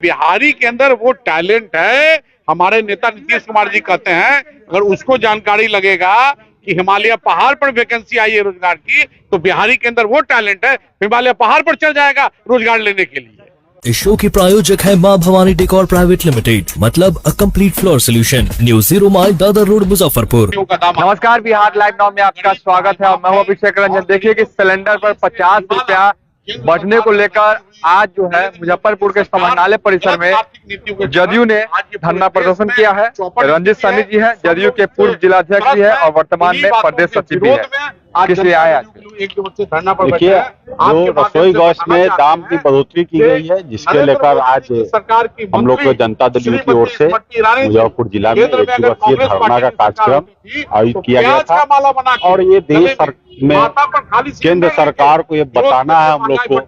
बिहारी के अंदर वो टैलेंट है। हमारे नेता नीतीश कुमार जी कहते हैं अगर उसको जानकारी लगेगा कि हिमालय पहाड़ पर वैकेंसी आई है रोजगार की, तो बिहारी के अंदर वो टैलेंट है, हिमालय पहाड़ पर चल जाएगा रोजगार लेने के लिए। इस शो के प्रायोजक है मां भवानी डेकोर प्राइवेट लिमिटेड, मतलब a complete floor solution, new 0 mile Dadar road Muzaffarpur. नमस्कार, बिहार लाइव नाउ में आपका स्वागत है और मैं हूं अभिषेक रंजन। देखिए कि सिलेंडर पर 50 रुपया बढ़ने को लेकर आज जो है मुजफ्फरपुर के समाहरणालय परिसर में जदयू ने धरना प्रदर्शन किया है। रंजीत सानी जी है, जदयू के पूर्व जिलाध्यक्ष भी है और वर्तमान में प्रदेश सचिव भी है। किस लिए आए आज? देखिए, जो रसोई गैस में दाम की बढ़ोतरी की गई है, जिसके लेकर आज हम लोग जनता दल यू की ओर से मुजफ्फरपुर जिला में एक दिवसीय धरना का कार्यक्रम आयोजित किया गया था। और ये देश में केंद्र सरकार को ये बताना है हम लोग को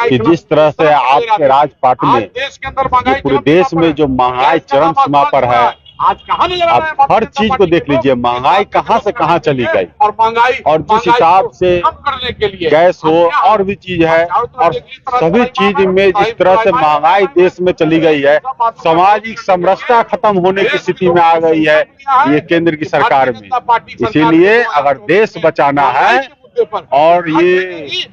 कि जिस तरह से आपके राजपाट में ये पूरे देश में जो महंगाई चरम सीमा पर है, आप हर चीज को देख लीजिए, महंगाई कहां से कहां चली गई और जिस हिसाब से गैस हो और भी चीज है और सभी चीज में जिस तरह से महंगाई देश में चली गई है, सामाजिक समरसता खत्म होने की स्थिति में आ गई है ये केंद्र की सरकार में। इसीलिए अगर देश बचाना है और ये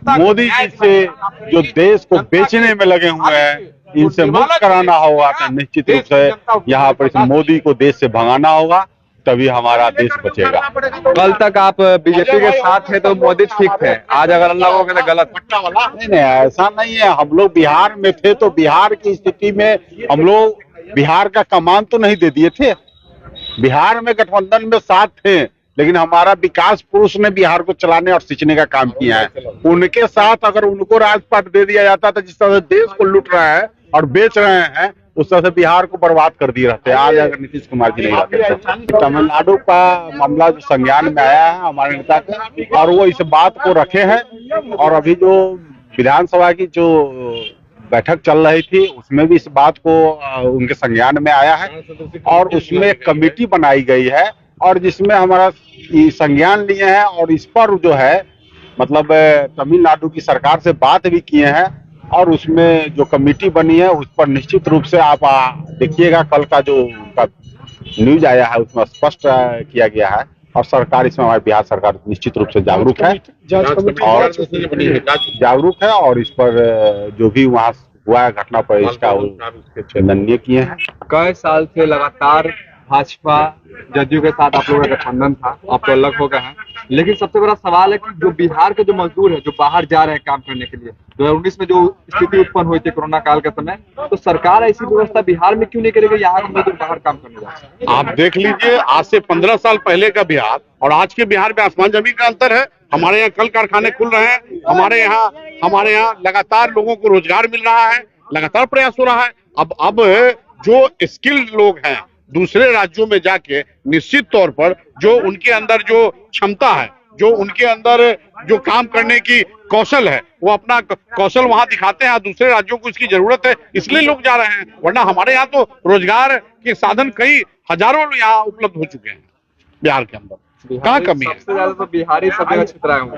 मोदी जी से जो देश को बेचने में लगे हुए हैं, इनसे मुक्त कराना होगा तो निश्चित रूप से यहाँ पर इस मोदी को देश से भगाना होगा, तभी हमारा देश बचेगा। कल तक आप बीजेपी के साथ थे तो मोदी ठीक थे, आज अगर अल्लाह को कहते गलत? नहीं, ऐसा नहीं है। हम लोग बिहार में थे तो बिहार की स्थिति में हम लोग बिहार का कमान तो नहीं दे दिए थे। बिहार में गठबंधन में साथ थे, लेकिन हमारा विकास पुरुष ने बिहार को चलाने और सींचने का काम किया है। उनके साथ अगर उनको राजपाट दे दिया जाता तो जिस तरह से देश को लूट रहा है और बेच रहे हैं, उस तरह से बिहार को बर्बाद कर दिए रहते। आज अगर नीतीश कुमार जी नहीं रहते। तमिलनाडु का मामला जो संज्ञान में आया है हमारे नेता के, और वो इस बात को रखे हैं और अभी जो विधानसभा की जो बैठक चल रही थी उसमें भी इस बात को उनके संज्ञान में आया है और उसमें एक कमेटी बनाई गई है और जिसमें हमारा संज्ञान लिए हैं और इस पर जो है मतलब तमिलनाडु की सरकार से बात भी किए हैं और उसमें जो कमेटी बनी है उस पर निश्चित रूप से आप देखिएगा, कल का जो न्यूज आया है उसमें स्पष्ट किया गया है और सरकार इसमें, हमारी बिहार सरकार निश्चित रूप से जागरूक है और इस पर जो भी वहाँ हुआ है घटना पर इसका निंदनीय किए हैं। कई साल से लगातार भाजपा जदयू के साथ आप लोगों का गठबंधन था, आप तो अलग हो गए हैं, लेकिन सबसे बड़ा सवाल है कि जो बिहार के जो मजदूर है जो बाहर जा रहे हैं काम करने के लिए, 2019 में जो स्थिति उत्पन्न हुई थी कोरोना काल के समय, तो सरकार ऐसी व्यवस्था बिहार में क्यों नहीं करेगी यहाँ के मजदूर बाहर काम करने जाए? आप देख लीजिए, आज से 15 साल पहले का बिहार और आज के बिहार में आसमान जमीन का अंतर है। हमारे यहाँ कल कारखाने खुल रहे हैं, हमारे यहाँ लगातार लोगों को रोजगार मिल रहा है, लगातार प्रयास हो रहा है। अब जो स्किल्ड लोग हैं दूसरे राज्यों में जाके निश्चित तौर पर जो उनके अंदर जो क्षमता है, जो उनके अंदर जो काम करने की कौशल है, वो अपना कौशल वहां दिखाते हैं। दूसरे राज्यों को इसकी जरूरत है, इसलिए लोग जा रहे हैं, वरना हमारे यहाँ तो रोजगार के साधन कई हजारों यहाँ उपलब्ध हो चुके हैं। बिहार के अंदर कहाँ कमी है? सबसे ज्यादा तो बिहारी सब जगह छितराए हुए।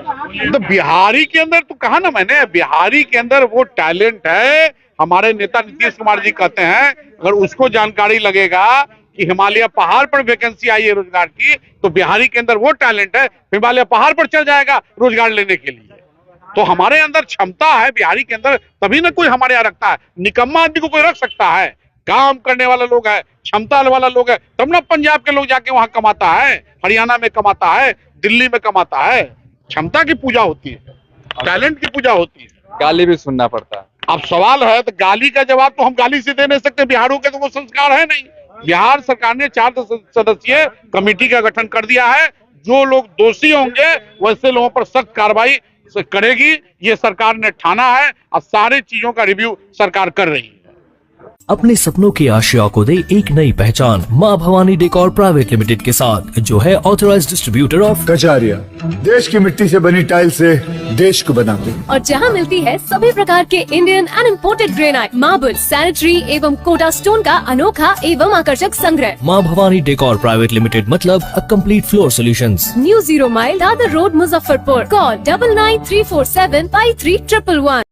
तो बिहारी के अंदर तो कहा ना मैंने, बिहारी के अंदर वो टैलेंट है। हमारे नेता नीतीश कुमार जी कहते हैं अगर उसको जानकारी लगेगा कि हिमालय पहाड़ पर वैकेंसी आई है रोजगार की, तो बिहारी के अंदर वो टैलेंट है, हिमालय पहाड़ पर चल जाएगा रोजगार लेने के लिए। तो हमारे अंदर क्षमता है बिहारी के अंदर, तभी ना कोई हमारे यहाँ रखता है। निकम्मा आदमी को कोई रख सकता है? काम करने वाला लोग है, क्षमता वाला लोग है, तब ना पंजाब के लोग जाके वहां कमाता है, हरियाणा में कमाता है, दिल्ली में कमाता है। क्षमता की पूजा होती है, टैलेंट की पूजा होती है। गाली भी सुनना पड़ता है। अब सवाल है तो गाली का जवाब तो हम गाली से दे नहीं सकते, बिहारों के तो वो संस्कार है नहीं। बिहार सरकार ने 4 सदस्यीय कमेटी का गठन कर दिया है। जो लोग दोषी होंगे वैसे लोगों पर सख्त कार्रवाई करेगी, ये सरकार ने ठाना है और सारी चीजों का रिव्यू सरकार कर रही है। अपने सपनों की आशा को दे एक नई पहचान मां भवानी डेकोर प्राइवेट लिमिटेड के साथ, जो है ऑथराइज्ड डिस्ट्रीब्यूटर ऑफ कचारिया। देश की मिट्टी से बनी टाइल से देश को बनाते हैं और जहां मिलती है सभी प्रकार के Indian and imported granite, marble, sanitary एवं कोटा स्टोन का अनोखा एवं आकर्षक संग्रह। मां भवानी डेकोर प्राइवेट लिमिटेड, मतलब a complete floor solutions, new 0 mile Dadar road Muzaffarpur. Call 9934753111।